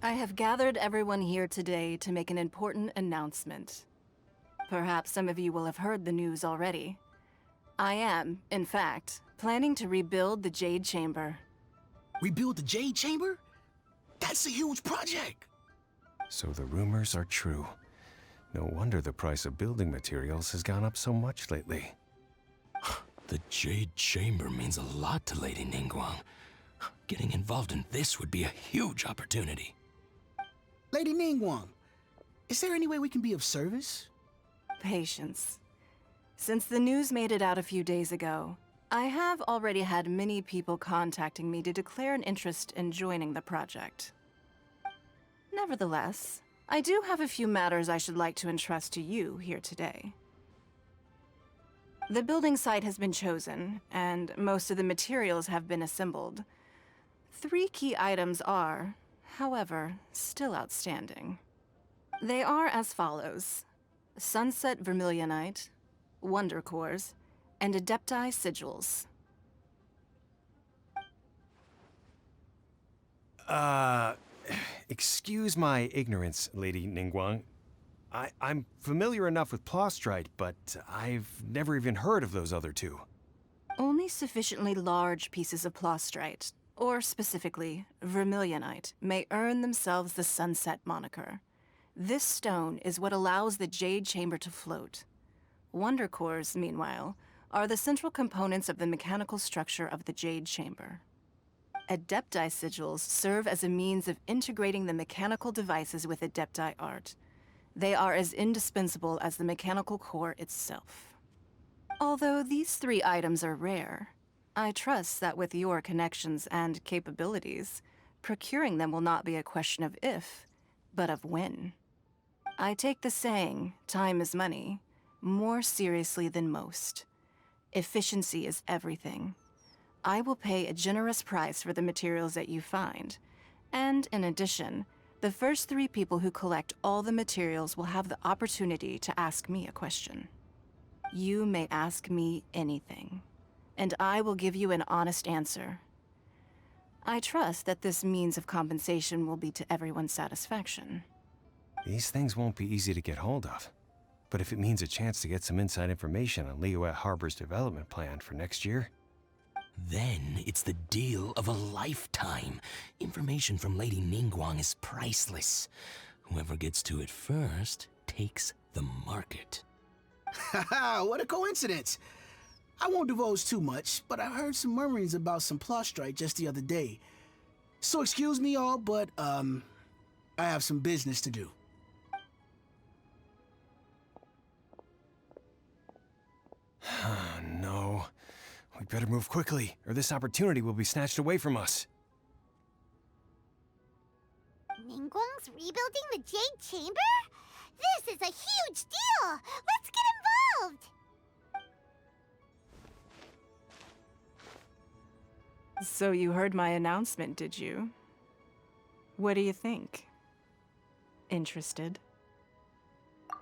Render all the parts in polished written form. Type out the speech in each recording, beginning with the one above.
I have gathered everyone here today to make an important announcement. Perhaps some of you will have heard the news already. I am, in fact, planning to rebuild the Jade Chamber. Rebuild the Jade Chamber? That's a huge project! So the rumors are true. No wonder the price of building materials has gone up so much lately. The Jade Chamber means a lot to Lady Ningguang. Getting involved in this would be a huge opportunity. Lady Ningguang, is there any way we can be of service? Patience. Since the news made it out a few days ago, I have already had many people contacting me to declare an interest in joining the project. Nevertheless, I do have a few matters I should like to entrust to you here today. The building site has been chosen, and most of the materials have been assembled. 3 key items are, however, still outstanding. They are as follows: Sunset Vermilionite, Wonder Cores, and Adepti Sigils. Excuse my ignorance, Lady Ningguang. I'm familiar enough with Plostrite, but I've never even heard of those other 2. Only sufficiently large pieces of Plostrite, or specifically Vermilionite, may earn themselves the Sunset moniker. This stone is what allows the Jade Chamber to float. Wonder Cores, meanwhile, are the central components of the mechanical structure of the Jade Chamber. Adepti Sigils serve as a means of integrating the mechanical devices with Adepti art. They are as indispensable as the mechanical core itself. Although these 3 items are rare, I trust that with your connections and capabilities, procuring them will not be a question of if, but of when. I take the saying, time is money, more seriously than most. Efficiency is everything. I will pay a generous price for the materials that you find, and in addition, the first 3 people who collect all the materials will have the opportunity to ask me a question. You may ask me anything, and I will give you an honest answer. I trust that this means of compensation will be to everyone's satisfaction. These things won't be easy to get hold of. But if it means a chance to get some inside information on Liyue Harbor's development plan for next year... Then it's the deal of a lifetime. Information from Lady Ningguang is priceless. Whoever gets to it first takes the market. Haha, what a coincidence! I won't divulge too much, but I heard some murmurings about some Plostrite just the other day. So excuse me all, but, I have some business to do. No. We better move quickly, or this opportunity will be snatched away from us. Ningguang's rebuilding the Jade Chamber? This is a huge deal! Let's get involved! So you heard my announcement, did you? What do you think? Interested?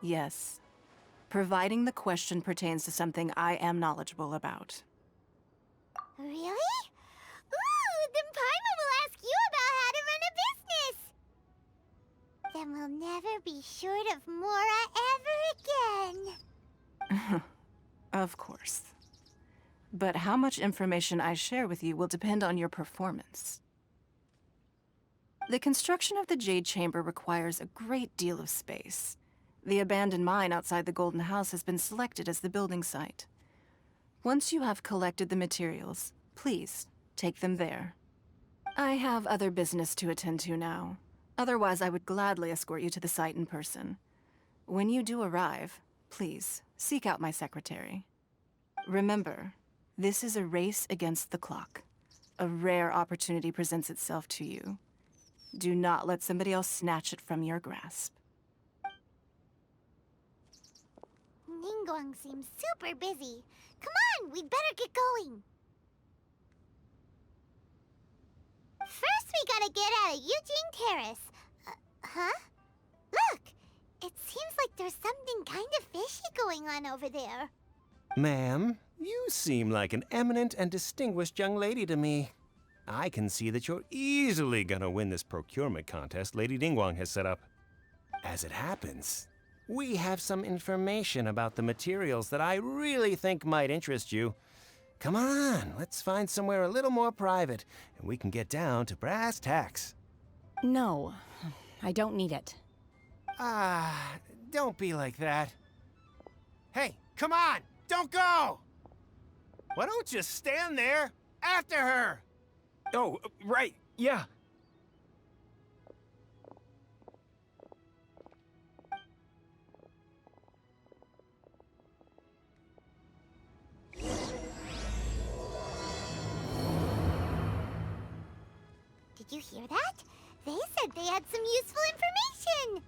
Yes. Providing the question pertains to something I am knowledgeable about. Really? Ooh, then Paimon will ask you about how to run a business! Then we'll never be short of Mora ever again. Of course. But how much information I share with you will depend on your performance. The construction of the Jade Chamber requires a great deal of space. The abandoned mine outside the Golden House has been selected as the building site. Once you have collected the materials, please take them there. I have other business to attend to now. Otherwise, I would gladly escort you to the site in person. When you do arrive, please seek out my secretary. Remember, this is a race against the clock. A rare opportunity presents itself to you. Do not let somebody else snatch it from your grasp. Ningguang seems super busy. Come on, we'd better get going. First, we gotta get out of Eugene Terrace. Huh? Look! It seems like there's something kind of fishy going on over there. Ma'am, you seem like an eminent and distinguished young lady to me. I can see that you're easily gonna win this procurement contest Lady Ningguang has set up. As it happens, we have some information about the materials that I really think might interest you. Come on, let's find somewhere a little more private, and we can get down to brass tacks. No, I don't need it. Don't be like that. Hey, come on, don't go! Why don't you stand there after her? Oh, right, yeah. Did you hear that? They said they had some useful information.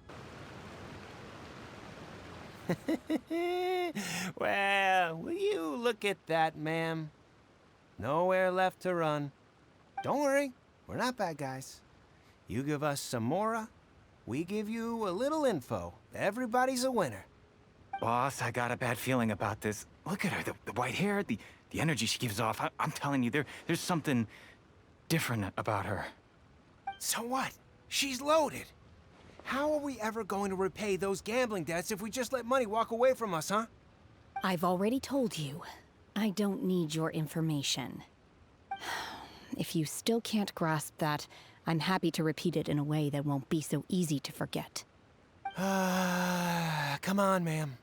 Well, will you look at that, ma'am? Nowhere left to run. Don't worry, we're not bad guys. You give us some mora, we give you a little info. Everybody's a winner. Boss, I got a bad feeling about this. Look at her, the white hair, the energy she gives off. I'm telling you, there's something different about her. So what? She's loaded. How are we ever going to repay those gambling debts if we just let money walk away from us, huh? I've already told you, I don't need your information. If you still can't grasp that, I'm happy to repeat it in a way that won't be so easy to forget. Come on, ma'am.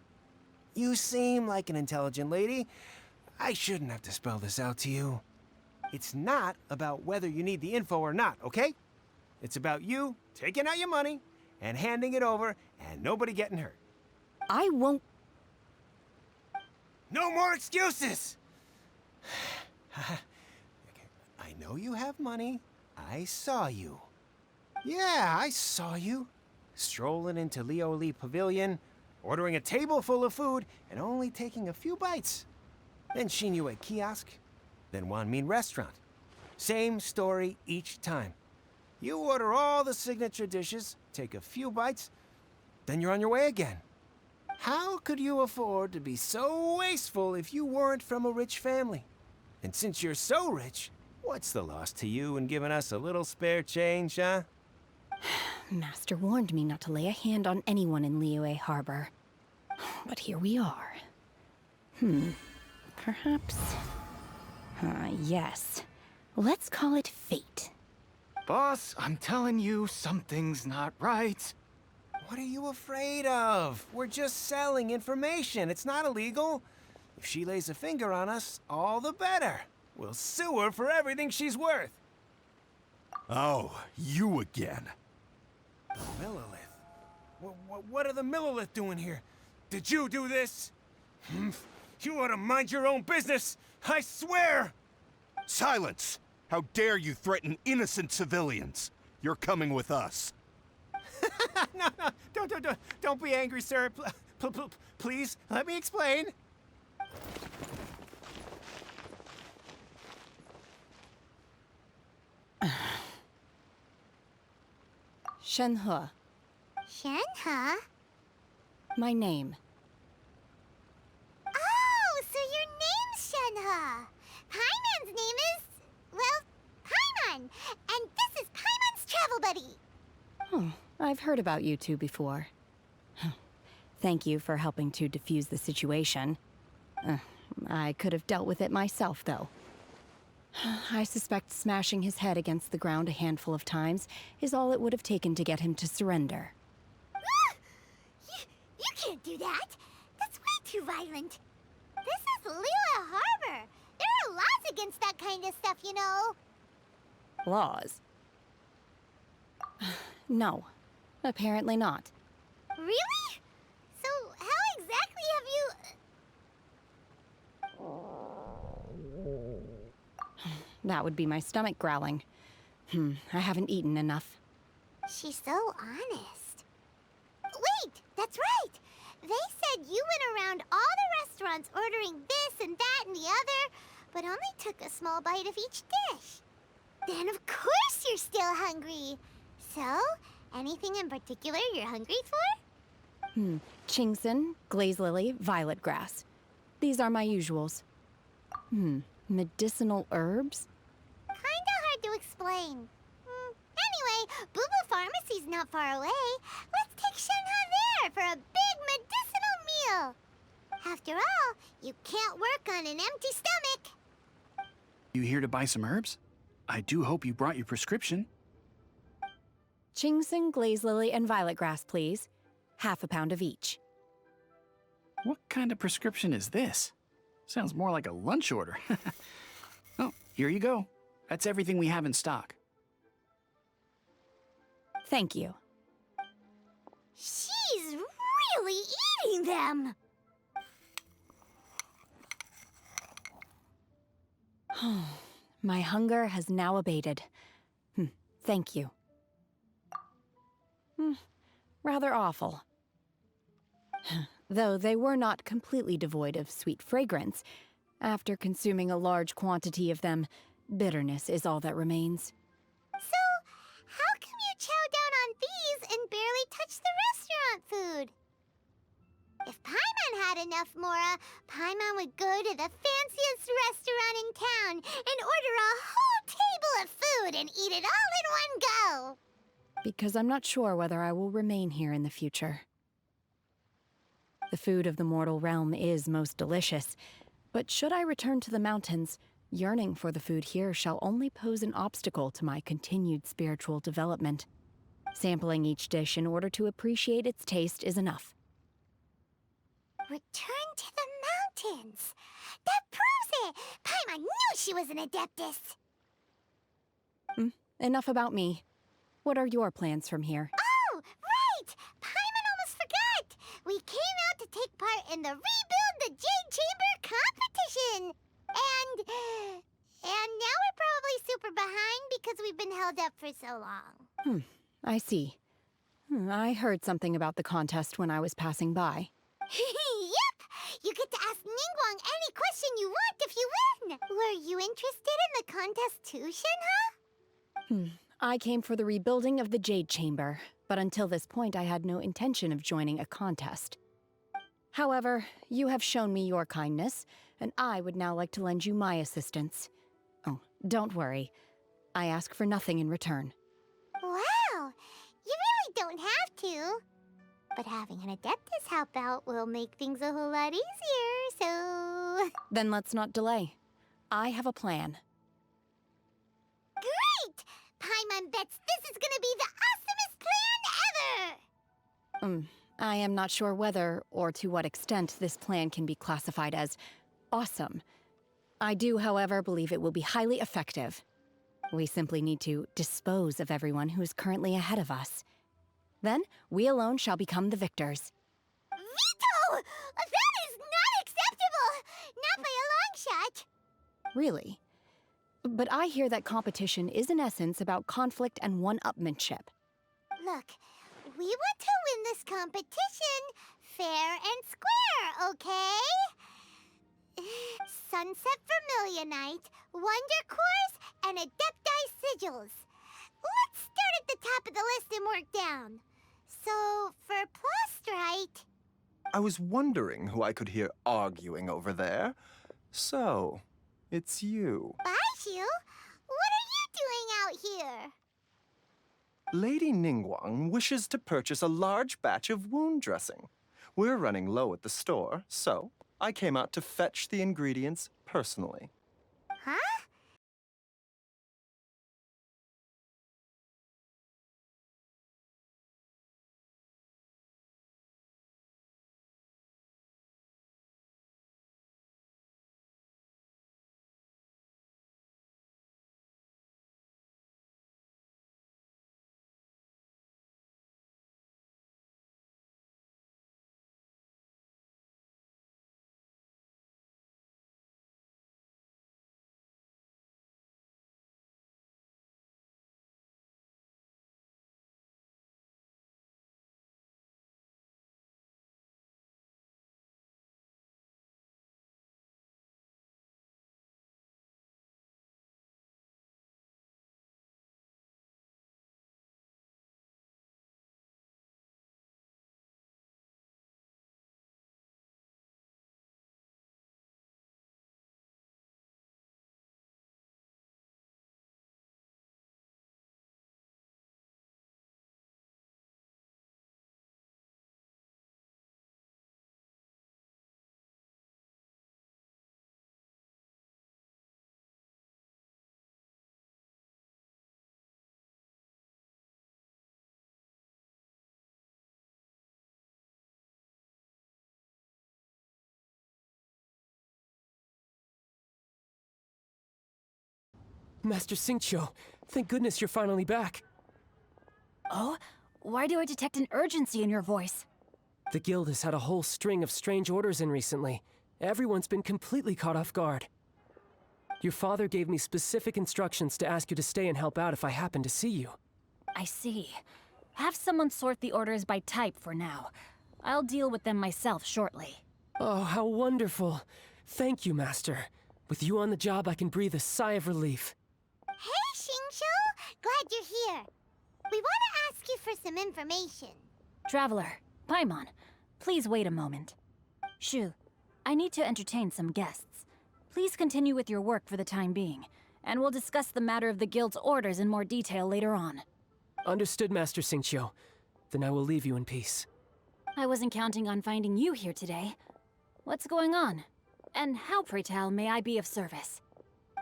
You seem like an intelligent lady. I shouldn't have to spell this out to you. It's not about whether you need the info or not, okay? It's about you taking out your money and handing it over and nobody getting hurt. I won't. No more excuses! Okay, I know you have money. I saw you. Yeah, I saw you. Strolling into Liyue Pavilion, ordering a table full of food, and only taking a few bites. Then Xinyue Kiosk, then Wanmin Restaurant. Same story each time. You order all the signature dishes, take a few bites, then you're on your way again. How could you afford to be so wasteful if you weren't from a rich family? And since you're so rich, what's the loss to you in giving us a little spare change, huh? Master warned me not to lay a hand on anyone in Liyue Harbor. But here we are. Perhaps... yes. Let's call it fate. Boss, I'm telling you, something's not right. What are you afraid of? We're just selling information. It's not illegal. If she lays a finger on us, all the better. We'll sue her for everything she's worth. Oh, you again. Millilith? What are the Millilith doing here? Did you do this? You ought to mind your own business, I swear! Silence! How dare you threaten innocent civilians? You're coming with us. No, don't be angry, sir. Please, let me explain. Shenhe, Shenhe? my name. Oh, so your name's Shenhe. Paimon's name is, well, Paimon. And this is Paimon's travel buddy. Oh, I've heard about you two before. Thank you for helping to defuse the situation. I could have dealt with it myself, though. I suspect smashing his head against the ground a handful of times is all it would have taken to get him to surrender. You can't do that. That's way too violent. This is Liyue Harbor. There are laws against that kind of stuff, you know. Laws? No, apparently not. Really? So how exactly have you... That would be my stomach growling. I haven't eaten enough. She's so honest. Wait, that's right. They said you went around all the restaurants ordering this and that and the other, but only took a small bite of each dish. Then of course you're still hungry. So, anything in particular you're hungry for? Chingson, glaze lily, violet grass. These are my usuals. Medicinal herbs? Kinda hard to explain. Anyway, Booba Pharmacy's not far away. Let's take Shenhe there for a big medicinal meal. After all, you can't work on an empty stomach. You here to buy some herbs? I do hope you brought your prescription. Chingsing, glaze lily, and violet grass, please. Half a pound of each. What kind of prescription is this? Sounds more like a lunch order. Oh, here you go. That's everything we have in stock. Thank you. She's really eating them. My hunger has now abated. Thank you. Rather awful. Though they were not completely devoid of sweet fragrance, after consuming a large quantity of them, bitterness is all that remains. So, how come you chow down on these and barely touch the restaurant food? If Paimon had enough Mora, Paimon would go to the fanciest restaurant in town and order a whole table of food and eat it all in one go. Because I'm not sure whether I will remain here in the future. The food of the mortal realm is most delicious, but should I return to the mountains, yearning for the food here shall only pose an obstacle to my continued spiritual development. Sampling each dish in order to appreciate its taste is enough. Return to the mountains. That proves it. Paimon knew she was an adeptus. Enough about me. What are your plans from here? Oh, right! Paimon almost forgot! We came out to take part in the Rebuild the Jade Chamber competition! And now we're probably super behind because we've been held up for so long. I see. I heard something about the contest when I was passing by. Yep! You get to ask Ningguang any question you want if you win! Were you interested in the contest too, Shenhe? I came for the rebuilding of the Jade Chamber, but until this point I had no intention of joining a contest. However, you have shown me your kindness, and I would now like to lend you my assistance. Oh, don't worry. I ask for nothing in return. Wow! You really don't have to. But having an Adeptus help out will make things a whole lot easier, so... Then let's not delay. I have a plan. Great! Paimon bets this is gonna be the awesomest plan ever! I am not sure whether, or to what extent, this plan can be classified as awesome. I do, however, believe it will be highly effective. We simply need to dispose of everyone who is currently ahead of us. Then, we alone shall become the victors. Veto! That is not acceptable! Not by a long shot! Really? But I hear that competition is in essence about conflict and one-upmanship. Look, we want to win this competition fair and square, okay? Sunset Vermilionite, Wonder Cores, and Adepti Sigils. Let's start at the top of the list and work down. So, for Plustrite... I was wondering who I could hear arguing over there. So, it's you. Baishu, what are you doing out here? Lady Ningguang wishes to purchase a large batch of wound dressing. We're running low at the store, so I came out to fetch the ingredients personally. Huh? Master Xingqiu, thank goodness you're finally back. Oh? Why do I detect an urgency in your voice? The guild has had a whole string of strange orders in recently. Everyone's been completely caught off guard. Your father gave me specific instructions to ask you to stay and help out if I happen to see you. I see. Have someone sort the orders by type for now. I'll deal with them myself shortly. Oh, how wonderful. Thank you, Master. With you on the job, I can breathe a sigh of relief. Hey, Xingqiu! Glad you're here. We want to ask you for some information. Traveler, Paimon, please wait a moment. Shu, I need to entertain some guests. Please continue with your work for the time being, and we'll discuss the matter of the guild's orders in more detail later on. Understood, Master Xingqiu. Then I will leave you in peace. I wasn't counting on finding you here today. What's going on? And how, pray tell, may I be of service?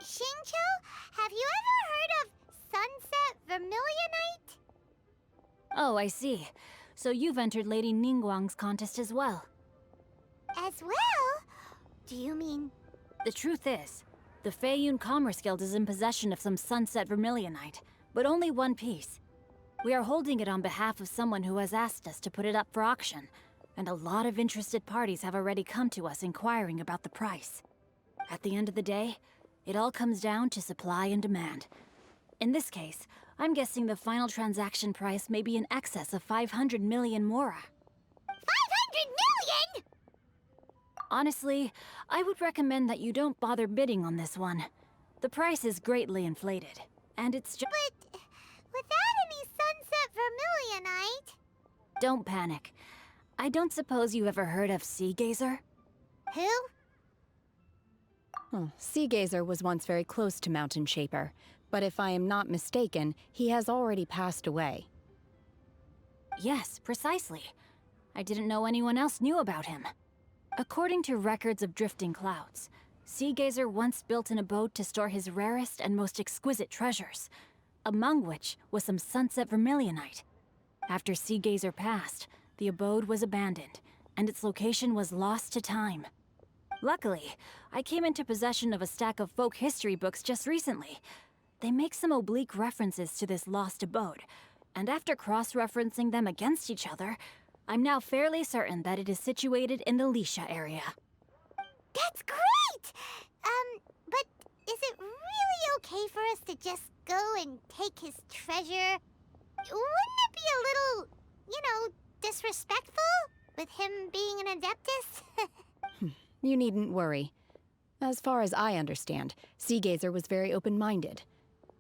Xingqiu, have you ever heard of Sunset Vermilionite? Oh, I see. So you've entered Lady Ningguang's contest as well. As well? Do you mean... The truth is, the Feiyun Commerce Guild is in possession of some Sunset Vermilionite, but only one piece. We are holding it on behalf of someone who has asked us to put it up for auction, and a lot of interested parties have already come to us inquiring about the price. At the end of the day, it all comes down to supply and demand. In this case, I'm guessing the final transaction price may be in excess of 500 million mora. 500 million?! Honestly, I would recommend that you don't bother bidding on this one. The price is greatly inflated, and it's just... But without any Sunset Vermilionite... Don't panic. I don't suppose you ever heard of Sea Gazer? Who? Sea Gazer was once very close to Mountain Shaper, but if I am not mistaken, he has already passed away. Yes, precisely. I didn't know anyone else knew about him. According to records of drifting clouds, Sea Gazer once built an abode to store his rarest and most exquisite treasures, among which was some Sunset Vermilionite. After Sea Gazer passed, the abode was abandoned, and its location was lost to time. Luckily, I came into possession of a stack of folk history books just recently. They make some oblique references to this lost abode, and after cross-referencing them against each other, I'm now fairly certain that it is situated in the Liyue area. That's great! But is it really okay for us to just go and take his treasure? Wouldn't it be a little, disrespectful? With him being an Adeptus? You needn't worry. As far as I understand, Sea Gazer was very open-minded.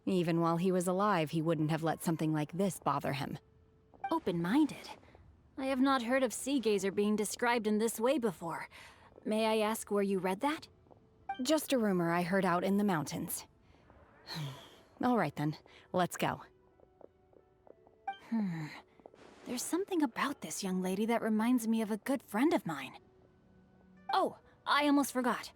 Even while he was alive, he wouldn't have let something like this bother him. Open-minded? I have not heard of Sea Gazer being described in this way before. May I ask where you read that? Just a rumor I heard out in the mountains. All right then, let's go. There's something about this young lady that reminds me of a good friend of mine. Oh, I almost forgot.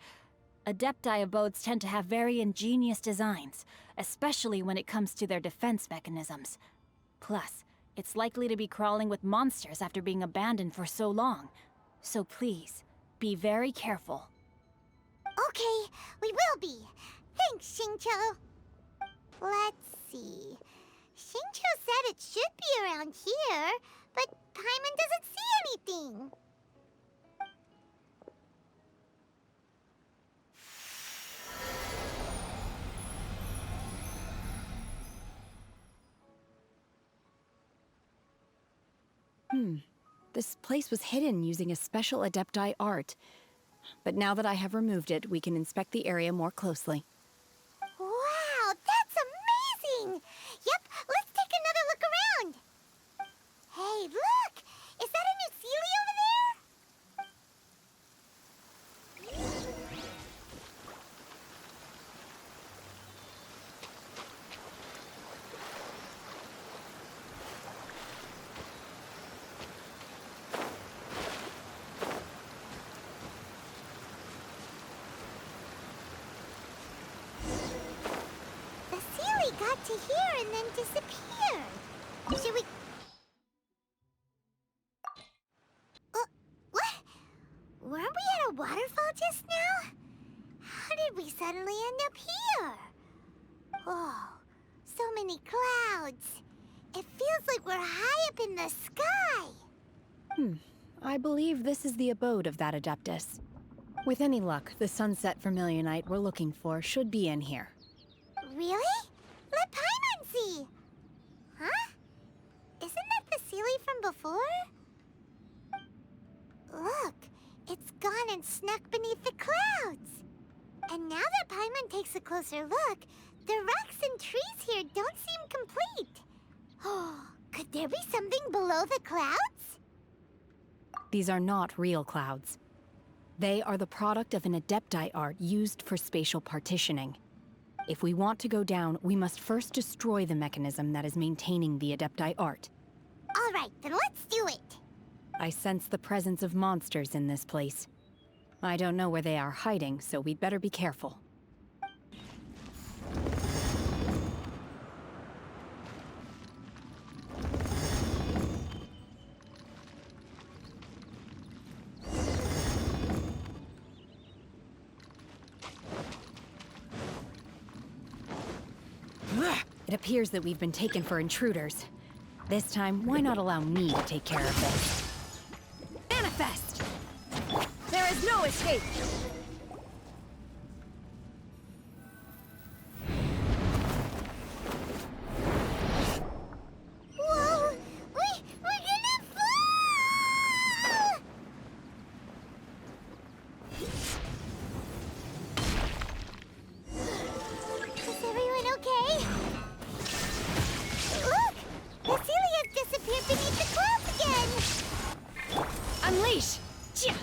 Adepti abodes tend to have very ingenious designs, especially when it comes to their defense mechanisms. Plus, it's likely to be crawling with monsters after being abandoned for so long. So please, be very careful. Okay, we will be. Thanks, Xingqiu. Let's see. Xingqiu said it should be around here, but Paimon doesn't see anything. This place was hidden using a special Adepti art. But now that I have removed it, we can inspect the area more closely. Wow, that's amazing! Yep, let's take another look around. Hey, look! Is that a new Sealy over there? The Sealy got to here and then disappeared. Should we... What? Weren't we at a waterfall just now? How did we suddenly end up here? Oh, many clouds. It feels like we're high up in the sky. I believe this is the abode of that Adeptus. With any luck, the sunset vermilionite we're looking for should be in here. Really? Let Paimon see. Huh? Isn't that the Sealy from before? Look, it's gone and snuck beneath the clouds. And now that Paimon takes a closer look, the rocks and trees here don't seem complete. Oh, could there be something below the clouds? These are not real clouds. They are the product of an Adepti art used for spatial partitioning. If we want to go down, we must first destroy the mechanism that is maintaining the Adepti art. All right, then let's do it. I sense the presence of monsters in this place. I don't know where they are hiding, so we'd better be careful. It appears that we've been taken for intruders. This time, why not allow me to take care of this? Manifest! There is no escape! Whoa! We're gonna fall! Is everyone okay? Look! The Sealy has disappeared beneath the clouds again! Unleash! Chia!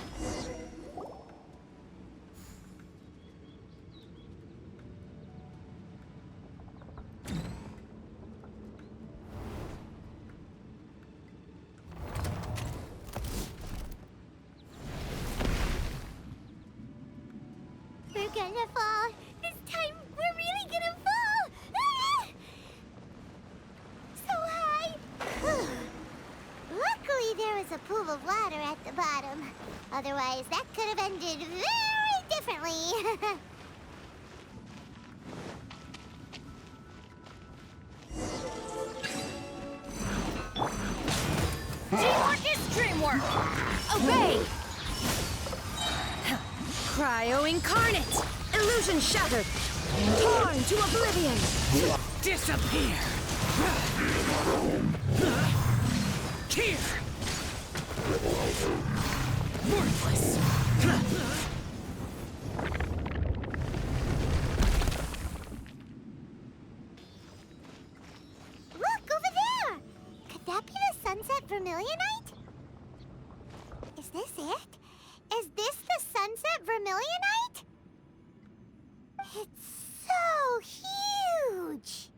We're gonna fall. This time, we're really gonna fall. Ah! So high. Luckily, there was a pool of water at the bottom. Otherwise, that could have ended very differently. Teamwork is dreamwork! Obey! Cryo incarnate! Illusion shattered! Torn to oblivion! Disappear! Here! Worthless! Look, over there! Could that be the sunset vermilionite? Is this it? Is this the sunset vermilionite? It's so huge!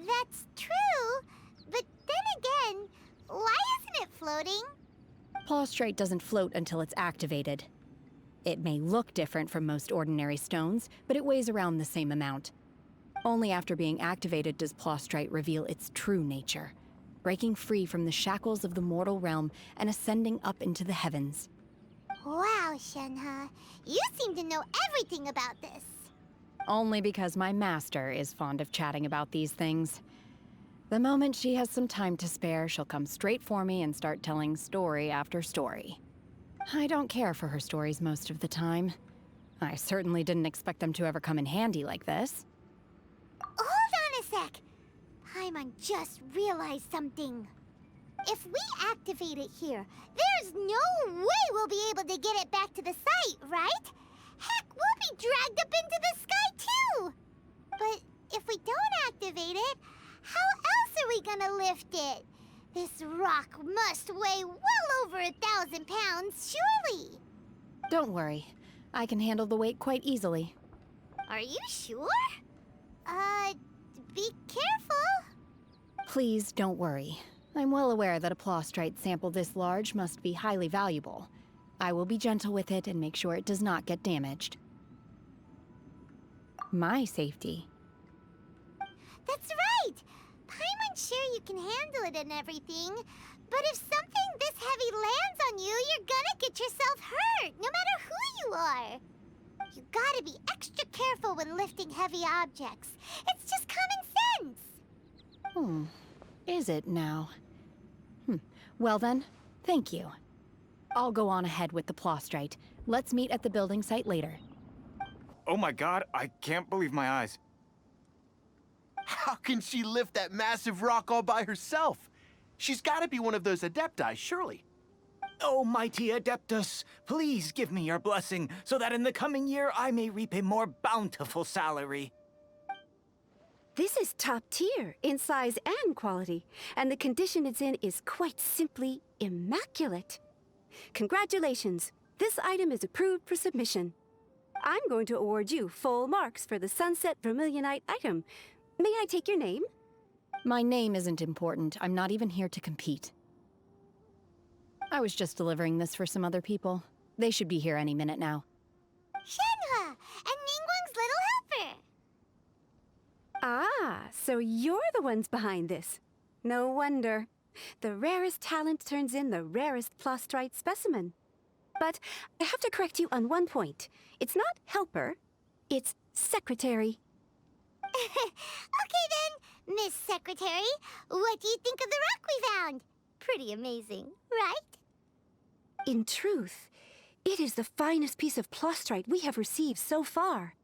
That's true, but then again, why isn't it floating? Plaustrate doesn't float until it's activated. It may look different from most ordinary stones, but it weighs around the same amount. Only after being activated does Plaustrate reveal its true nature, breaking free from the shackles of the mortal realm and ascending up into the heavens. Wow, Shenhe, you seem to know everything about this. Only because my master is fond of chatting about these things. The moment she has some time to spare, she'll come straight for me and start telling story after story. I don't care for her stories most of the time. I certainly didn't expect them to ever come in handy like this. Hold on a sec. Paimon just realized something. If we activate it here, there's no way we'll be able to get it back to the site, right? Heck, we'll be dragged up into the sky too! But if we don't activate it, how else are we gonna lift it? This rock must weigh well over 1,000 pounds, surely! Don't worry. I can handle the weight quite easily. Are you sure? Be careful. Please don't worry. I'm well aware that a plaustrite sample this large must be highly valuable. I will be gentle with it and make sure it does not get damaged. My safety. That's right! Paimon's sure you can handle it and everything, but if something this heavy lands on you, you're gonna get yourself hurt, no matter who you are. You gotta be extra careful when lifting heavy objects. It's just common sense. Is it now? Well then, thank you. I'll go on ahead with the Plostrite. Let's meet at the building site later. Oh my god, I can't believe my eyes. How can she lift that massive rock all by herself? She's gotta be one of those Adepti, surely. Oh, mighty Adeptus, please give me your blessing so that in the coming year I may reap a more bountiful salary. This is top tier in size and quality, and the condition it's in is quite simply immaculate. Congratulations, this item is approved for submission. I'm going to award you full marks for the Sunset Vermilionite item. May I take your name? My name isn't important. I'm not even here to compete. I was just delivering this for some other people. They should be here any minute now. Shenhua, and Ningguang's little helper. Ah, so you're the ones behind this. No wonder. The rarest talent turns in the rarest Plostrite specimen. But I have to correct you on one point. It's not helper, it's secretary. Okay then, Miss Secretary, what do you think of the rock we found? Pretty amazing, right? In truth, it is the finest piece of Plostrite we have received so far.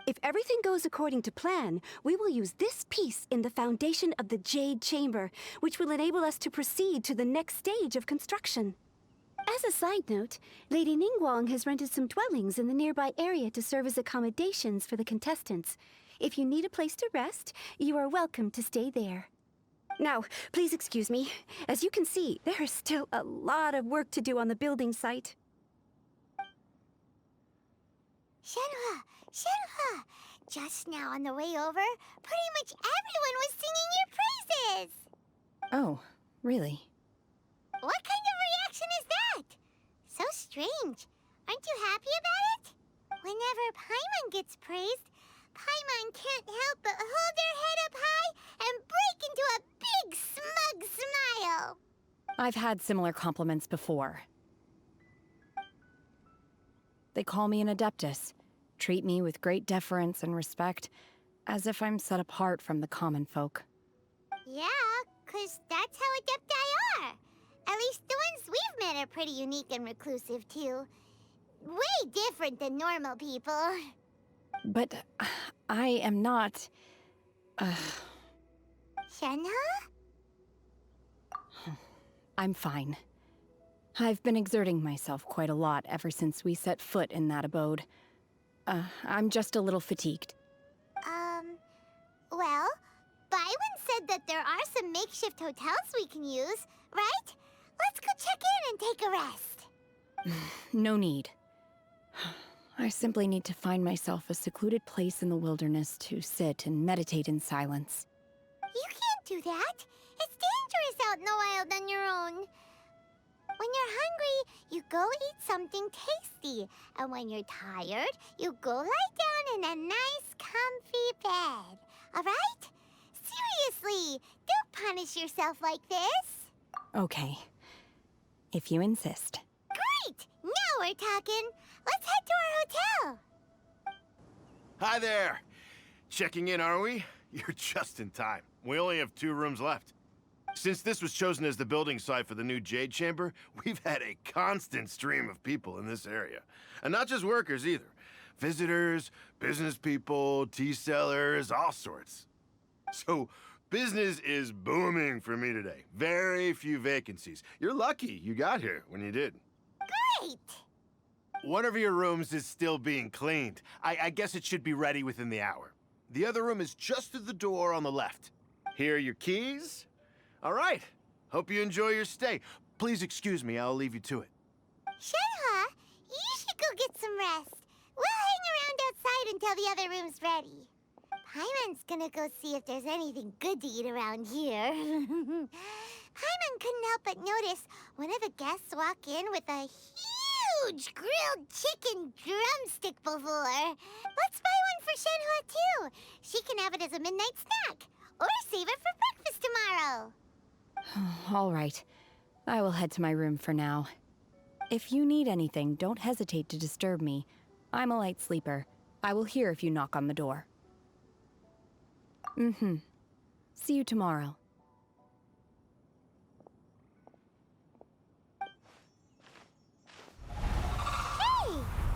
If everything goes according to plan, we will use this piece in the foundation of the Jade Chamber, which will enable us to proceed to the next stage of construction. As a side note, Lady Ningguang has rented some dwellings in the nearby area to serve as accommodations for the contestants. If you need a place to rest, you are welcome to stay there. Now, please excuse me. As you can see, there is still a lot of work to do on the building site. Shenhua, Shenhua! Just now on the way over, pretty much everyone was singing your praises! Oh, really? What kind of reaction is that? So strange. Aren't you happy about it? Whenever Paimon gets praised, Paimon can't help but hold their head up high and break into a big smug smile. I've had similar compliments before. They call me an Adeptus, treat me with great deference and respect, as if I'm set apart from the common folk. Yeah, 'cause that's how Adepti are. At least the ones we've met are pretty unique and reclusive, too. Way different than normal people. But I am not... Shenhua? I'm fine. I've been exerting myself quite a lot ever since we set foot in that abode. I'm just a little fatigued. Well, Byron said that there are some makeshift hotels we can use, right? Let's go check in and take a rest. No need. I simply need to find myself a secluded place in the wilderness to sit and meditate in silence. You can't do that. It's dangerous out in the wild on your own. When you're hungry, you go eat something tasty. And when you're tired, you go lie down in a nice, comfy bed. All right? Seriously, don't punish yourself like this. Okay. If you insist. Great! Now we're talking. Let's head to our hotel. Hi there. Checking in, are we? You're just in time. We only have 2 rooms left. Since this was chosen as the building site for the new Jade Chamber, we've had a constant stream of people in this area. And not just workers either. Visitors, business people, tea sellers, all sorts. So, business is booming for me today. Very few vacancies. You're lucky you got here when you did. Great! One of your rooms is still being cleaned. I guess it should be ready within the hour. The other room is just through the door on the left. Here are your keys. All right. Hope you enjoy your stay. Please excuse me, I'll leave you to it. Shenhua, you should go get some rest. We'll hang around outside until the other room's ready. Paimon's gonna go see if there's anything good to eat around here. Paimon couldn't help but notice one of the guests walk in with a huge grilled chicken drumstick before. Let's buy one for Shenhua, too. She can have it as a midnight snack. Or save it for breakfast tomorrow. All right. I will head to my room for now. If you need anything, don't hesitate to disturb me. I'm a light sleeper. I will hear if you knock on the door. See you tomorrow. Hey!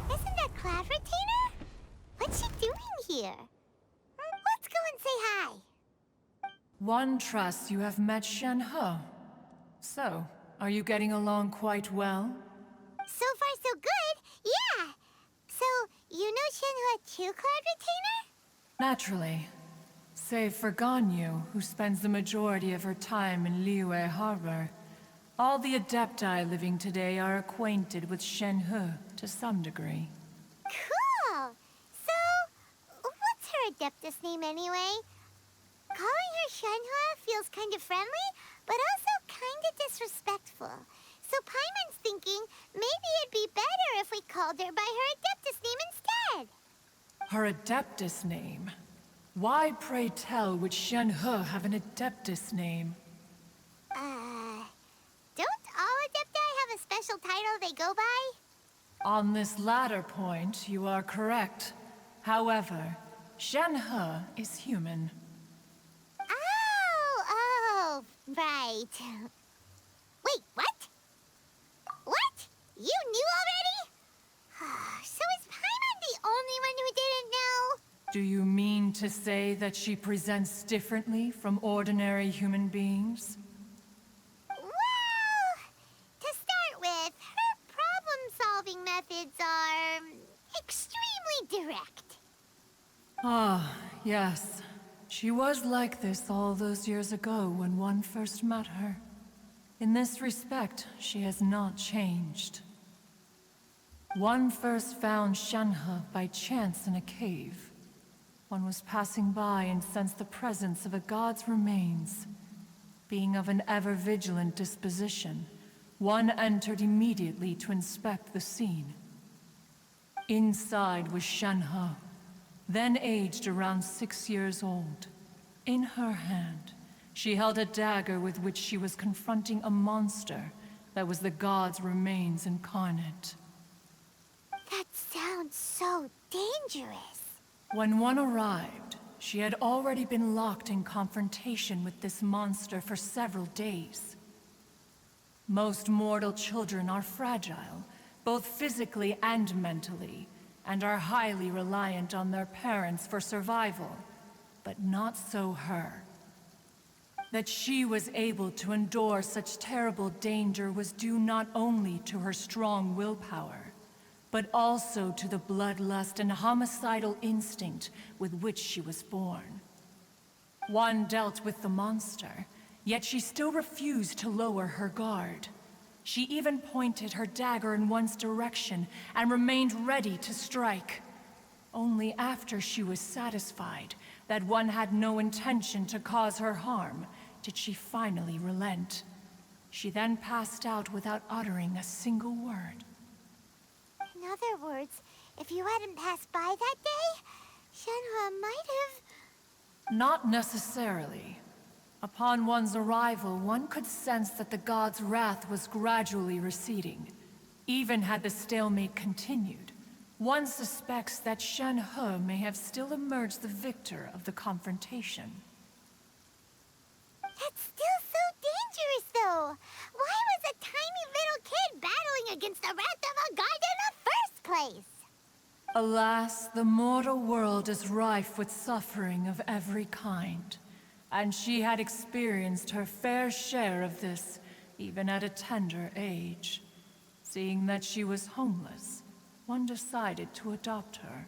Isn't that Cloud Retainer? What's she doing here? Let's go and say hi. One trusts you have met Shen-He. So, are you getting along quite well? So far, so good. Yeah. So, you know Shen-He too, Cloud Retainer? Naturally. Save for Ganyu, who spends the majority of her time in Liyue Harbor. All the Adepti living today are acquainted with Shen-He to some degree. Cool. So, what's her Adeptus name anyway? Calling her Shen-He feels kind of friendly, but also kind of disrespectful. So Paimon's thinking maybe it'd be better if we called her by her Adeptus name instead. Her Adeptus name? Why, pray tell, would Shen-He have an Adeptus name? Don't all Adepti have a special title they go by? On this latter point, you are correct. However, Shen-He is human. Oh, right. Wait, what? What? You knew already? So is Paimon the only one who didn't know? Do you mean to say that she presents differently from ordinary human beings? Well, to start with, her problem-solving methods are extremely direct. Ah, yes. She was like this all those years ago when one first met her. In this respect, she has not changed. One first found Shen-He by chance in a cave. One was passing by and sensed the presence of a god's remains. Being of an ever-vigilant disposition, one entered immediately to inspect the scene. Inside was Shen-He, then aged around 6 years old. In her hand, she held a dagger with which she was confronting a monster that was the god's remains incarnate. That sounds so dangerous. When one arrived, she had already been locked in confrontation with this monster for several days. Most mortal children are fragile, both physically and mentally, and are highly reliant on their parents for survival. But not so her. That she was able to endure such terrible danger was due not only to her strong willpower, but also to the bloodlust and homicidal instinct with which she was born. One dealt with the monster, yet she still refused to lower her guard. She even pointed her dagger in one's direction and remained ready to strike. Only after she was satisfied that one had no intention to cause her harm did she finally relent. She then passed out without uttering a single word. In other words, if you hadn't passed by that day, Shen-He might have... Not necessarily. Upon one's arrival, one could sense that the god's wrath was gradually receding. Even had the stalemate continued, one suspects that Shen-He may have still emerged the victor of the confrontation. That's still so dangerous, though. Why was a tiny little kid battling against the wrath of a god in the first place? Alas, the mortal world is rife with suffering of every kind. And she had experienced her fair share of this, even at a tender age. Seeing that she was homeless, one decided to adopt her.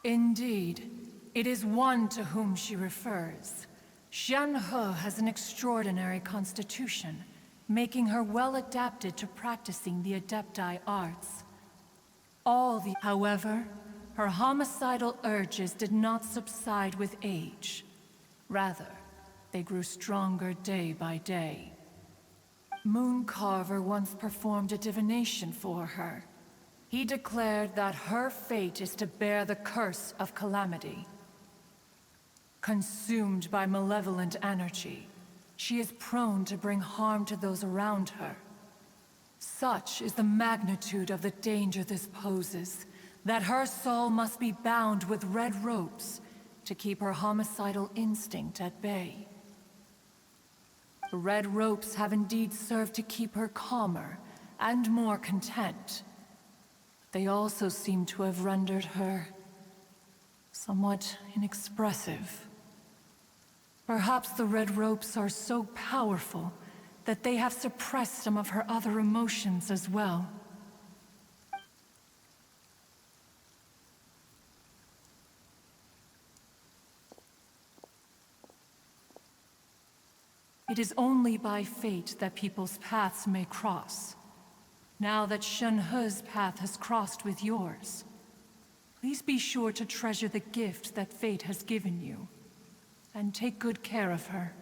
Indeed, it is one to whom she refers. Shen-He has an extraordinary constitution, making her well adapted to practicing the Adepti arts. However, her homicidal urges did not subside with age. Rather, they grew stronger day by day. Mooncarver once performed a divination for her. He declared that her fate is to bear the curse of calamity. Consumed by malevolent energy, she is prone to bring harm to those around her. Such is the magnitude of the danger this poses, that her soul must be bound with red ropes to keep her homicidal instinct at bay. The red ropes have indeed served to keep her calmer and more content. They also seem to have rendered her somewhat inexpressive. Perhaps the red ropes are so powerful that they have suppressed some of her other emotions as well. It is only by fate that people's paths may cross. Now that Shen-He's path has crossed with yours, please be sure to treasure the gift that fate has given you, and take good care of her.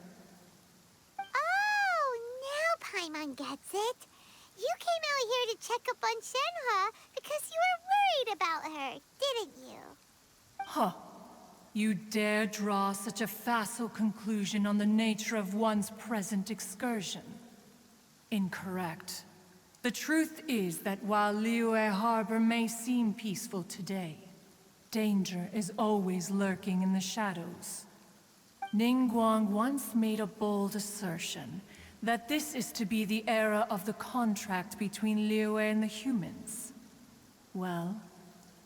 Oh, now Paimon gets it. You came out here to check up on Shenhe because you were worried about her, didn't you? Huh. You dare draw such a facile conclusion on the nature of one's present excursion? Incorrect. The truth is that while Liyue Harbor may seem peaceful today, danger is always lurking in the shadows. Ningguang once made a bold assertion that this is to be the era of the contract between Liyue and the humans. Well,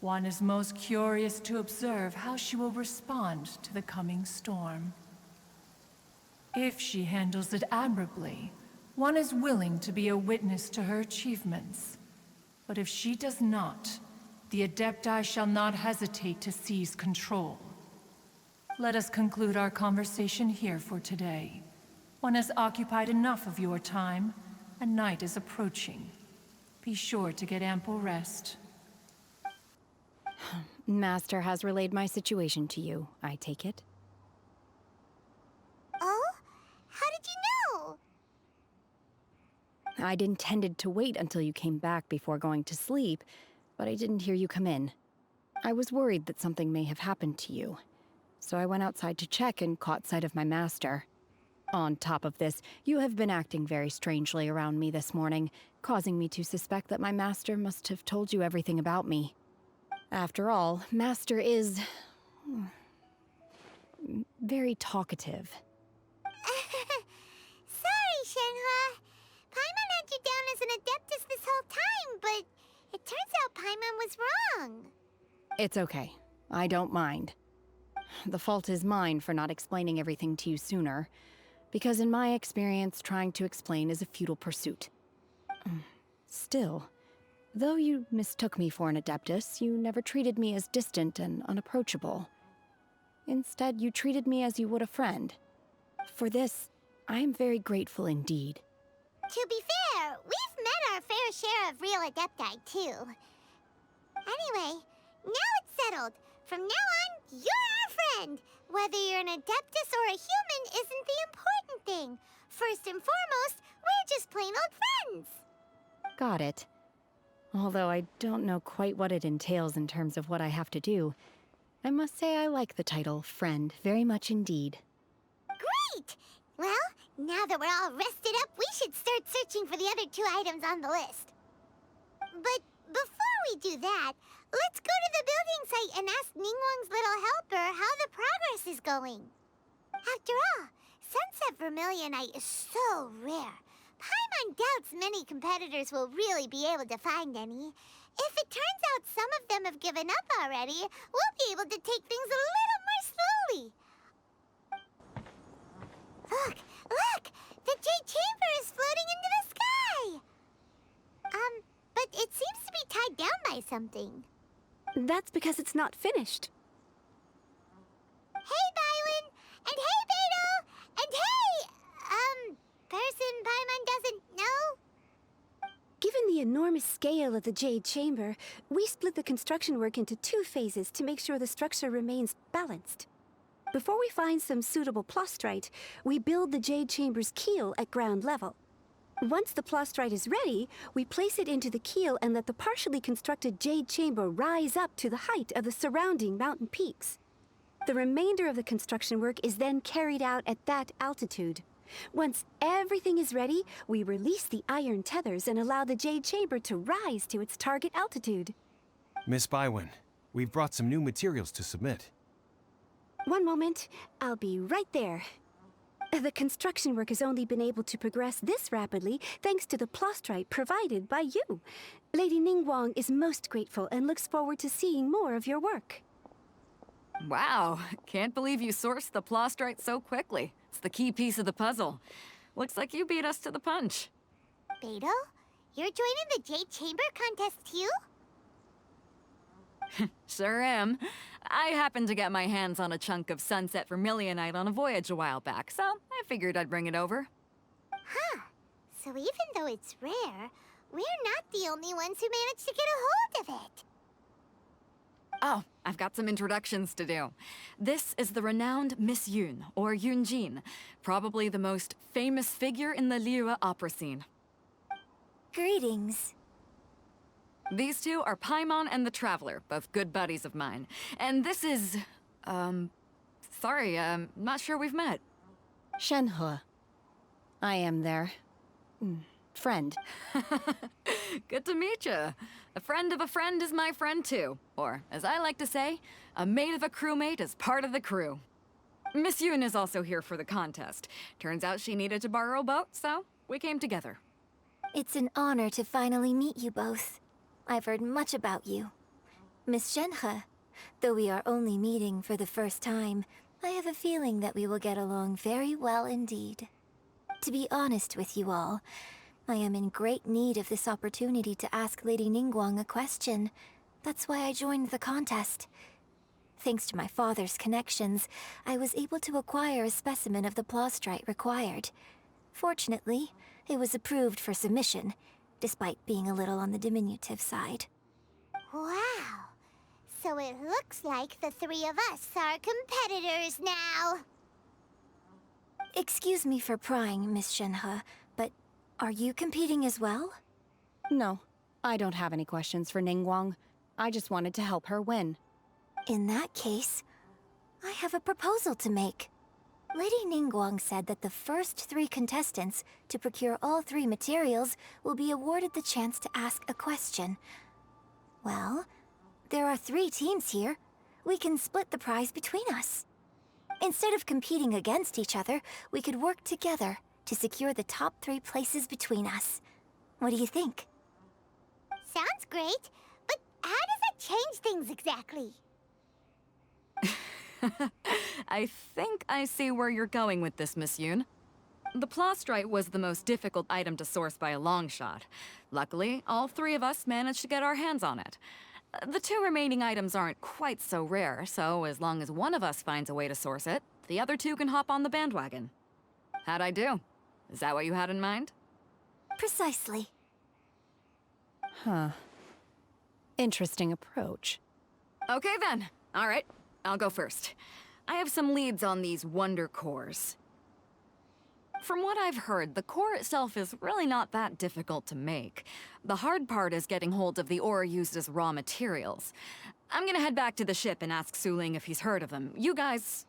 one is most curious to observe how she will respond to the coming storm. If she handles it admirably, one is willing to be a witness to her achievements. But if she does not, the Adepti shall not hesitate to seize control. Let us conclude our conversation here for today. One has occupied enough of your time, and night is approaching. Be sure to get ample rest. Master has relayed my situation to you, I take it? Oh? How did you know? I'd intended to wait until you came back before going to sleep, but I didn't hear you come in. I was worried that something may have happened to you, so I went outside to check and caught sight of my master. On top of this, you have been acting very strangely around me this morning, causing me to suspect that my master must have told you everything about me. After all, Master is very talkative. Sorry, Shenhe. Paimon had you down as an Adeptus this whole time, but it turns out Paimon was wrong. It's okay. I don't mind. The fault is mine for not explaining everything to you sooner, because in my experience, trying to explain is a futile pursuit. Still, though you mistook me for an Adeptus, you never treated me as distant and unapproachable. Instead, you treated me as you would a friend. For this, I am very grateful indeed. To be fair, we've met our fair share of real Adepti, too. Anyway, now it's settled. From now on, you're our friend. Whether you're an Adeptus or a human isn't the important thing. First and foremost, we're just plain old friends. Got it. Although I don't know quite what it entails in terms of what I have to do, I must say I like the title friend very much indeed. Great! Well, now that we're all rested up, we should start searching for the other 2 items on the list. But before we do that, let's go to the building site and ask Ningguang's little helper how the progress is going. After all, Sunset Vermilionite is so rare. Paimon doubts many competitors will really be able to find any. If it turns out some of them have given up already, we'll be able to take things a little more slowly. Look! Look! The Jade Chamber is floating into the sky! But it seems to be tied down by something. That's because it's not finished. Hey, Bylin! And hey, Beidou! And hey, person Paimon doesn't know? Given the enormous scale of the Jade Chamber, we split the construction work into 2 phases to make sure the structure remains balanced. Before we find some suitable plastrite, we build the Jade Chamber's keel at ground level. Once the plastrite is ready, we place it into the keel and let the partially constructed Jade Chamber rise up to the height of the surrounding mountain peaks. The remainder of the construction work is then carried out at that altitude. Once everything is ready, we release the iron tethers and allow the Jade Chamber to rise to its target altitude. Miss Bywin, we've brought some new materials to submit. One moment. I'll be right there. The construction work has only been able to progress this rapidly thanks to the plostrite provided by you. Lady Ningguang is most grateful and looks forward to seeing more of your work. Wow, can't believe you sourced the plostrite so quickly. It's the key piece of the puzzle. Looks like you beat us to the punch. Beidou, you're joining the Jade Chamber contest too? Sure am. I happened to get my hands on a chunk of sunset vermilionite on a voyage a while back, so I figured I'd bring it over. Huh. So even though it's rare, we're not the only ones who managed to get a hold of it. Oh, I've got some introductions to do. This is the renowned Miss Yun, or Yunjin, probably the most famous figure in the Liyue opera scene. Greetings. These two are Paimon and the Traveler, both good buddies of mine. And this is... sorry, not sure we've met. Shenhe. I am their... friend. Good to meet you. A friend of a friend is my friend too. Or, as I like to say, a mate of a crewmate is part of the crew. Miss Yun is also here for the contest. Turns out she needed to borrow a boat, so we came together. It's an honor to finally meet you both. I've heard much about you. Miss Shenhe, though we are only meeting for the first time, I have a feeling that we will get along very well indeed. To be honest with you all, I am in great need of this opportunity to ask Lady Ningguang a question. That's why I joined the contest. Thanks to my father's connections, I was able to acquire a specimen of the plostrite required. Fortunately, it was approved for submission, despite being a little on the diminutive side. Wow. So it looks like the three of us are competitors now. Excuse me for prying, Miss Shenhe, but are you competing as well? No, I don't have any questions for Ningguang. I just wanted to help her win. In that case, I have a proposal to make. Lady Ningguang said that the first 3 contestants to procure all 3 materials will be awarded the chance to ask a question. Well, there are 3 teams here. We can split the prize between us. Instead of competing against each other, we could work together to secure the top 3 places between us. What do you think? Sounds great, but how does it change things exactly? I think I see where you're going with this, Miss Yun. The plostrite was the most difficult item to source by a long shot. Luckily, all 3 of us managed to get our hands on it. The 2 remaining items aren't quite so rare, so as long as one of us finds a way to source it, the other 2 can hop on the bandwagon. How'd I do? Is that what you had in mind? Precisely. Huh. Interesting approach. Okay then. All right. I'll go first. I have some leads on these wonder cores. From what I've heard, the core itself is really not that difficult to make. The hard part is getting hold of the ore used as raw materials. I'm gonna head back to the ship and ask Suling if he's heard of them. You guys...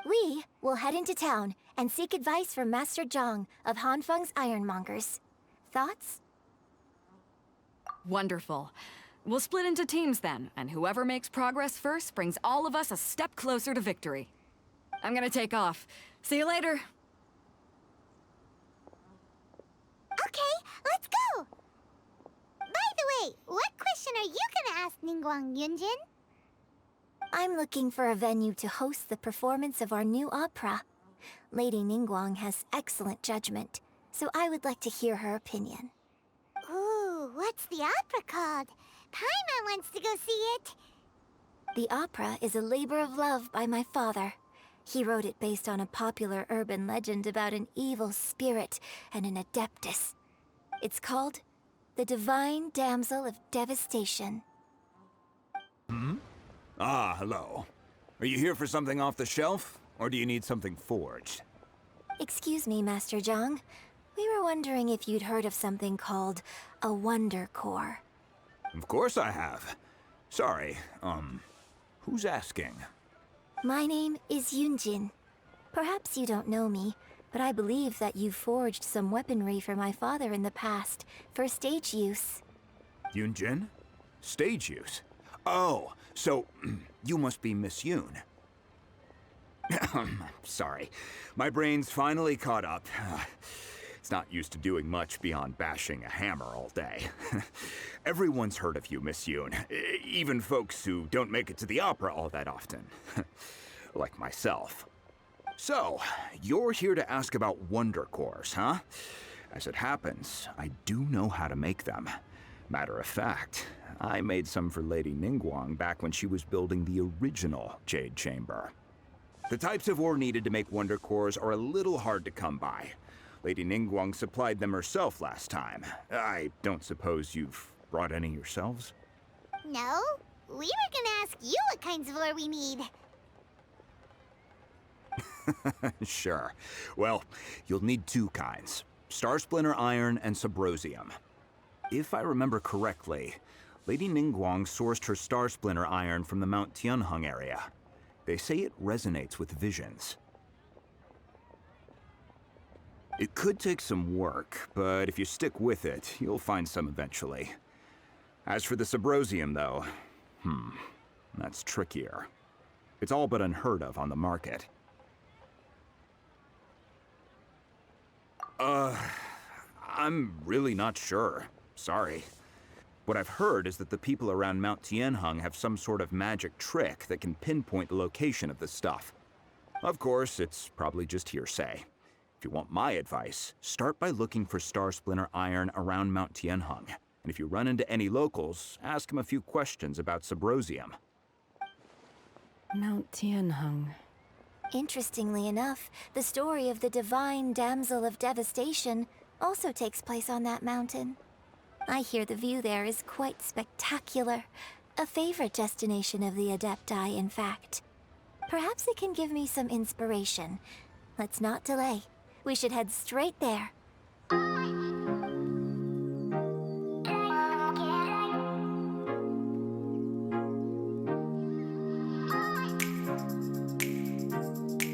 We will head into town and seek advice from Master Zhang of Hanfeng's Ironmongers. Thoughts? Wonderful. We'll split into teams then, and whoever makes progress first brings all of us a step closer to victory. I'm gonna take off. See you later. Okay, let's go! By the way, what question are you gonna ask Ningguang Yunjin? I'm looking for a venue to host the performance of our new opera. Lady Ningguang has excellent judgment, so I would like to hear her opinion. Ooh, what's the opera called? Paimon wants to go see it. The opera is a labor of love by my father. He wrote it based on a popular urban legend about an evil spirit and an adeptus. It's called The Divine Damsel of Devastation. Ah, hello. Are you here for something off the shelf, or do you need something forged? Excuse me, Master Zhang. We were wondering if you'd heard of something called a Wonder Core. Of course I have. Sorry, who's asking? My name is Yunjin. Perhaps you don't know me, but I believe that you forged some weaponry for my father in the past, for stage use. Yunjin? Stage use? Oh, so you must be Miss Yoon. Sorry. My brain's finally caught up. It's not used to doing much beyond bashing a hammer all day. Everyone's heard of you, Miss Yoon. Even folks who don't make it to the opera all that often. Like myself. So, you're here to ask about Wonder Cores, huh? As it happens, I do know how to make them. Matter of fact, I made some for Lady Ningguang back when she was building the original Jade Chamber. The types of ore needed to make Wonder Cores are a little hard to come by. Lady Ningguang supplied them herself last time. I don't suppose you've brought any yourselves? No, we were gonna ask you what kinds of ore we need. Sure. Well, you'll need two kinds. Star Splinter Iron and Subrosium. If I remember correctly, Lady Ningguang sourced her Star Splinter Iron from the Mount Tianheng area. They say it resonates with visions. It could take some work, but if you stick with it, you'll find some eventually. As for the Subrosium, though, that's trickier. It's all but unheard of on the market. I'm really not sure. Sorry. What I've heard is that the people around Mount Tianheng have some sort of magic trick that can pinpoint the location of the stuff. Of course, it's probably just hearsay. If you want my advice, start by looking for Star Splinter Iron around Mount Tianheng. And if you run into any locals, ask them a few questions about Subrosium. Mount Tianheng. Interestingly enough, the story of the divine damsel of devastation also takes place on that mountain. I hear the view there is quite spectacular. A favorite destination of the Adepti, in fact. Perhaps it can give me some inspiration. Let's not delay. We should head straight there.